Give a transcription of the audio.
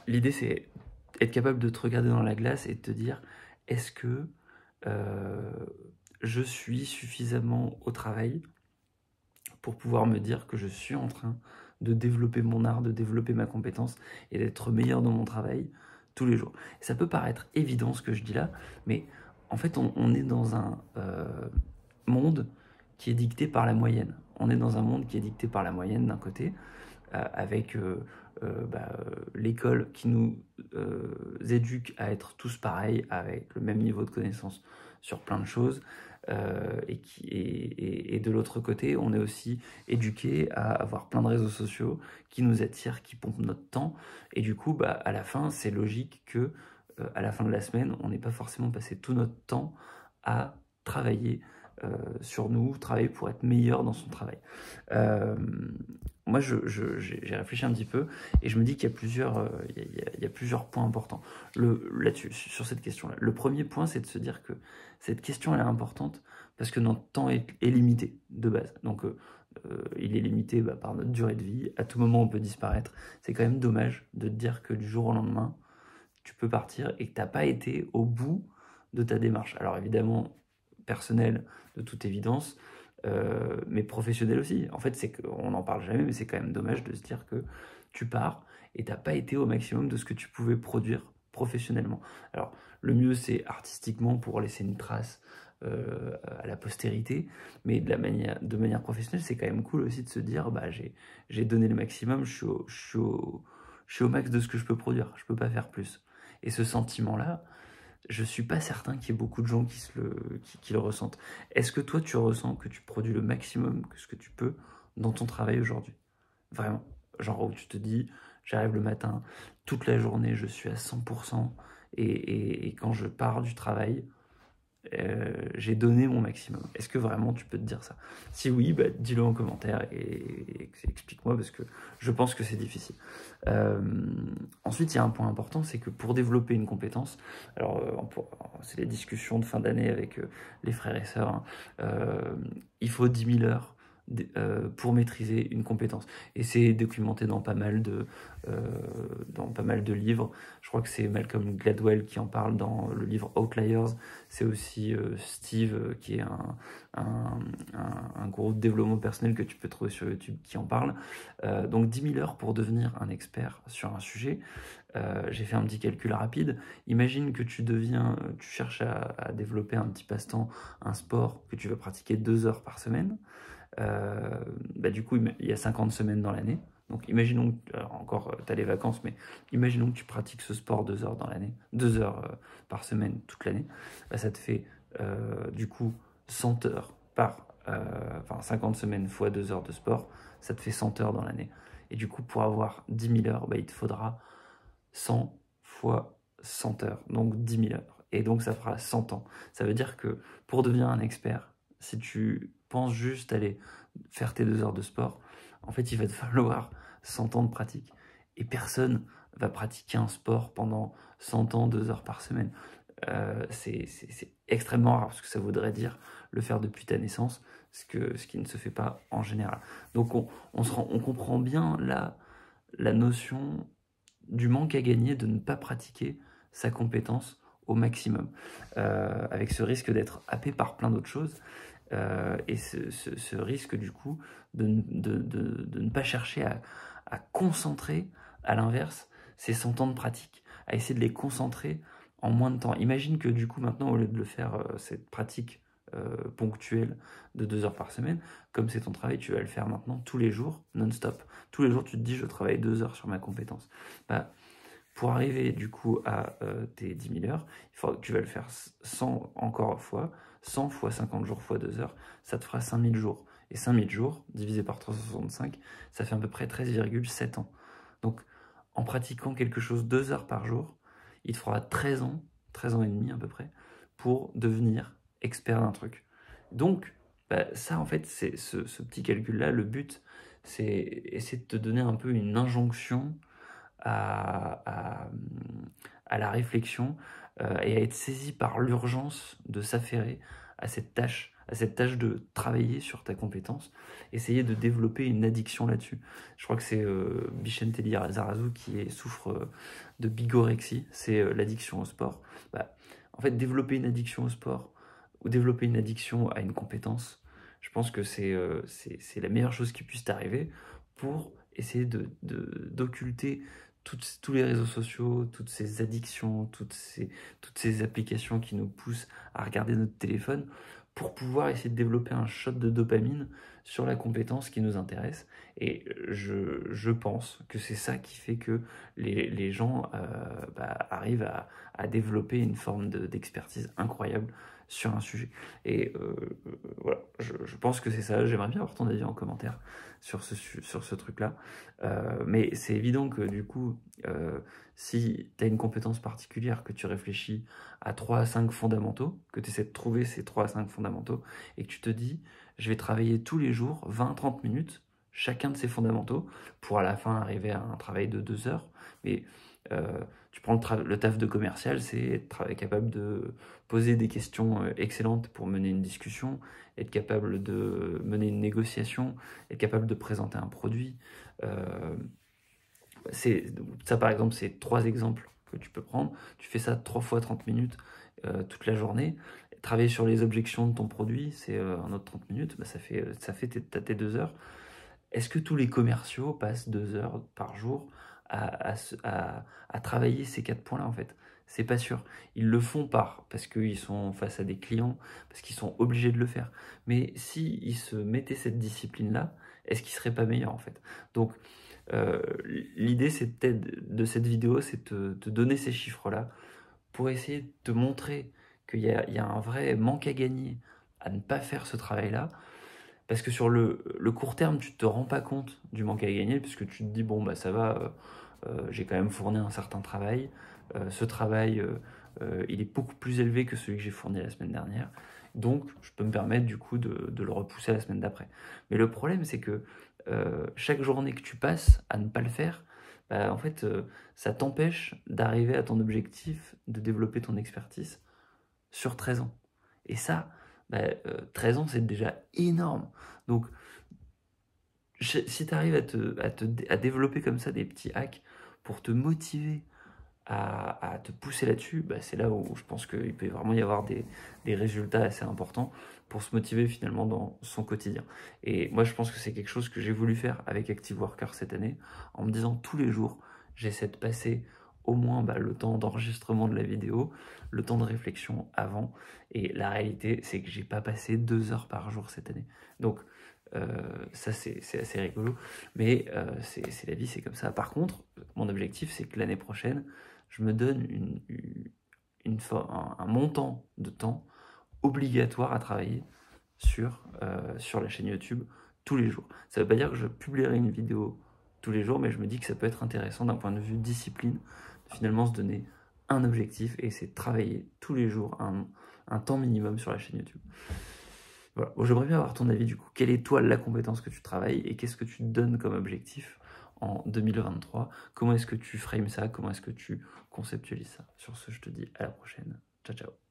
l'idée, c'est être capable de te regarder dans la glace et de te dire, est-ce que je suis suffisamment au travail pour pouvoir me dire que je suis en train de développer mon art, de développer ma compétence et d'être meilleur dans mon travail tous les jours. Et ça peut paraître évident ce que je dis là, mais en fait on est dans un monde qui est dicté par la moyenne. On est dans un monde qui est dicté par la moyenne d'un côté, avec l'école qui nous éduque à être tous pareils, avec le même niveau de connaissance sur plein de choses, et de l'autre côté, on est aussi éduqué à avoir plein de réseaux sociaux qui nous attirent, qui pompent notre temps, et du coup, à la fin, c'est logique que à la fin de la semaine, on n'ait pas forcément passé tout notre temps à travailler sur nous, travailler pour être meilleur dans son travail. Moi, j'ai réfléchi un petit peu et je me dis qu'il y a plusieurs points importants là-dessus, sur cette question-là. Le premier point, c'est de se dire que cette question, elle est importante parce que notre temps est limité de base. Donc, il est limité par notre durée de vie. À tout moment, on peut disparaître. C'est quand même dommage de te dire que du jour au lendemain, tu peux partir et que tu n'as pas été au bout de ta démarche. Alors, évidemment, personnel, de toute évidence, mais professionnel aussi. En fait, c'est qu'on n'en parle jamais, mais c'est quand même dommage de se dire que tu pars et t'as pas été au maximum de ce que tu pouvais produire professionnellement. Alors, le mieux, c'est artistiquement pour laisser une trace à la postérité, mais de manière professionnelle, c'est quand même cool aussi de se dire, j'ai donné le maximum, je suis au max de ce que je peux produire, je peux pas faire plus. Et ce sentiment-là, je suis pas certain qu'il y ait beaucoup de gens qui le ressentent. Est-ce que toi, tu ressens que tu produis le maximum que ce que tu peux dans ton travail aujourd'hui? Vraiment. Genre où tu te dis, j'arrive le matin, toute la journée, je suis à 100%, et quand je pars du travail, j'ai donné mon maximum. Est-ce que vraiment tu peux te dire ça? Si oui, dis-le en commentaire et explique-moi parce que je pense que c'est difficile. Ensuite, il y a un point important, c'est que pour développer une compétence, alors c'est les discussions de fin d'année avec les frères et sœurs, hein, il faut 10 000 heures pour maîtriser une compétence. Et c'est documenté dans pas mal de livres. Je crois que c'est Malcolm Gladwell qui en parle dans le livre Outliers. C'est aussi Steve, qui est un gros développement personnel que tu peux trouver sur YouTube, qui en parle. Donc 10 000 heures pour devenir un expert sur un sujet. J'ai fait un petit calcul rapide. Imagine que tu cherches à développer un petit passe-temps, un sport que tu vas pratiquer 2 heures par semaine. Du coup, il y a 50 semaines dans l'année. Donc imaginons que, tu as les vacances, mais imaginons que tu pratiques ce sport 2 heures dans l'année, 2 heures par semaine toute l'année. Ça te fait du coup 100 heures 50 semaines fois 2 heures de sport, ça te fait 100 heures dans l'année. Et du coup, pour avoir 10 000 heures, il te faudra 100 fois 100 heures, donc 10 000 heures. Et donc ça fera 100 ans. Ça veut dire que pour devenir un expert, si tu penses juste aller faire tes 2 heures de sport, en fait, il va te falloir 100 ans de pratique. Et personne va pratiquer un sport pendant 100 ans, 2 heures par semaine. C'est extrêmement rare, parce que ça voudrait dire le faire depuis ta naissance, ce qui ne se fait pas en général. Donc on comprend bien la notion du manque à gagner de ne pas pratiquer sa compétence au maximum, avec ce risque d'être happé par plein d'autres choses, et ce risque du coup de ne pas chercher à concentrer, à l'inverse, ces 100 ans de pratique, à essayer de les concentrer en moins de temps. Imagine que du coup maintenant, au lieu de le faire, cette pratique ponctuelle de 2 heures par semaine, comme c'est ton travail, tu vas le faire maintenant tous les jours, non-stop. Tous les jours, tu te dis, je travaille 2 heures sur ma compétence. Pour arriver du coup à tes 10 000 heures, il faut que tu vas le faire 100 encore fois, 100 fois 50 jours fois 2 heures, ça te fera 5000 jours. Et 5000 jours, divisé par 365, ça fait à peu près 13,7 ans. Donc, en pratiquant quelque chose 2 heures par jour, il te faudra 13 ans et demi à peu près, pour devenir expert d'un truc. Donc, ça en fait, c'est ce petit calcul-là, le but, c'est essayer de te donner un peu une injonction à la réflexion et à être saisi par l'urgence de s'affairer à cette tâche à cette tâche de travailler sur ta compétence, essayer de développer une addiction là-dessus. Je crois que c'est Vicente Lizarazu qui souffre de bigorexie, c'est l'addiction au sport. Bah, en fait, développer une addiction au sport ou développer une addiction à une compétence, je pense que c'est la meilleure chose qui puisse t'arriver pour essayer d'occulter tous les réseaux sociaux, toutes ces addictions, toutes ces applications qui nous poussent à regarder notre téléphone pour pouvoir essayer de développer un shot de dopamine sur la compétence qui nous intéresse. Et je pense que c'est ça qui fait que les gens arrivent à développer une forme d'expertise incroyable sur un sujet. Et voilà, je pense que c'est ça. J'aimerais bien avoir ton avis en commentaire sur ce truc-là. Mais c'est évident que du coup, si tu as une compétence particulière, que tu réfléchis à 3 à 5 fondamentaux, que tu essaies de trouver ces 3 à 5 fondamentaux, et que tu te dis, je vais travailler tous les jours 20-30 minutes, chacun de ces fondamentaux, pour à la fin arriver à un travail de 2 heures. Mais tu prends le taf de commercial, c'est être capable de poser des questions excellentes pour mener une discussion, être capable de mener une négociation, être capable de présenter un produit. Ça, par exemple, c'est 3 exemples que tu peux prendre. Tu fais ça 3 fois 30 minutes toute la journée. Travailler sur les objections de ton produit, c'est un autre 30 minutes. Bah, ça fait tes 2 heures. Est-ce que tous les commerciaux passent 2 heures par jour à travailler ces 4 points-là, en fait? C'est pas sûr. Ils le font parce qu'ils sont face à des clients, parce qu'ils sont obligés de le faire. Mais s'ils se mettaient cette discipline-là, est-ce qu'ils seraient pas meilleurs, en fait? Donc, l'idée, c'est peut-être de cette vidéo, c'est de te donner ces chiffres-là pour essayer de te montrer qu'il y a un vrai manque à gagner à ne pas faire ce travail-là. Parce que sur le court terme, tu te rends pas compte du manque à gagner, puisque tu te dis, bon, bah ça va, j'ai quand même fourni un certain travail. Ce travail, il est beaucoup plus élevé que celui que j'ai fourni la semaine dernière. Donc, je peux me permettre du coup de le repousser à la semaine d'après. Mais le problème, c'est que chaque journée que tu passes à ne pas le faire, bah, en fait, ça t'empêche d'arriver à ton objectif de développer ton expertise sur 13 ans. Et ça, 13 ans, c'est déjà énorme. Donc, si tu arrives à développer comme ça des petits hacks pour te motiver à te pousser là-dessus, c'est là où je pense qu'il peut vraiment y avoir des résultats assez importants pour se motiver finalement dans son quotidien. Et moi, je pense que c'est quelque chose que j'ai voulu faire avec Active Worker cette année, en me disant tous les jours, j'essaie de passer au moins le temps d'enregistrement de la vidéo, le temps de réflexion avant. Et la réalité, c'est que j'ai pas passé 2 heures par jour cette année. Donc, ça, c'est assez rigolo. Mais c'est la vie, c'est comme ça. Par contre, mon objectif, c'est que l'année prochaine, je me donne un montant de temps obligatoire à travailler sur la chaîne YouTube tous les jours. Ça ne veut pas dire que je publierai une vidéo tous les jours, mais je me dis que ça peut être intéressant d'un point de vue discipline, de finalement se donner un objectif et c'est de travailler tous les jours un temps minimum sur la chaîne YouTube. Voilà. Bon, j'aimerais bien avoir ton avis du coup. Quelle est toi la compétence que tu travailles et qu'est-ce que tu te donnes comme objectif en 2023? Comment est-ce que tu frames ça? Comment est-ce que tu conceptualises ça? Sur ce, je te dis à la prochaine. Ciao, ciao.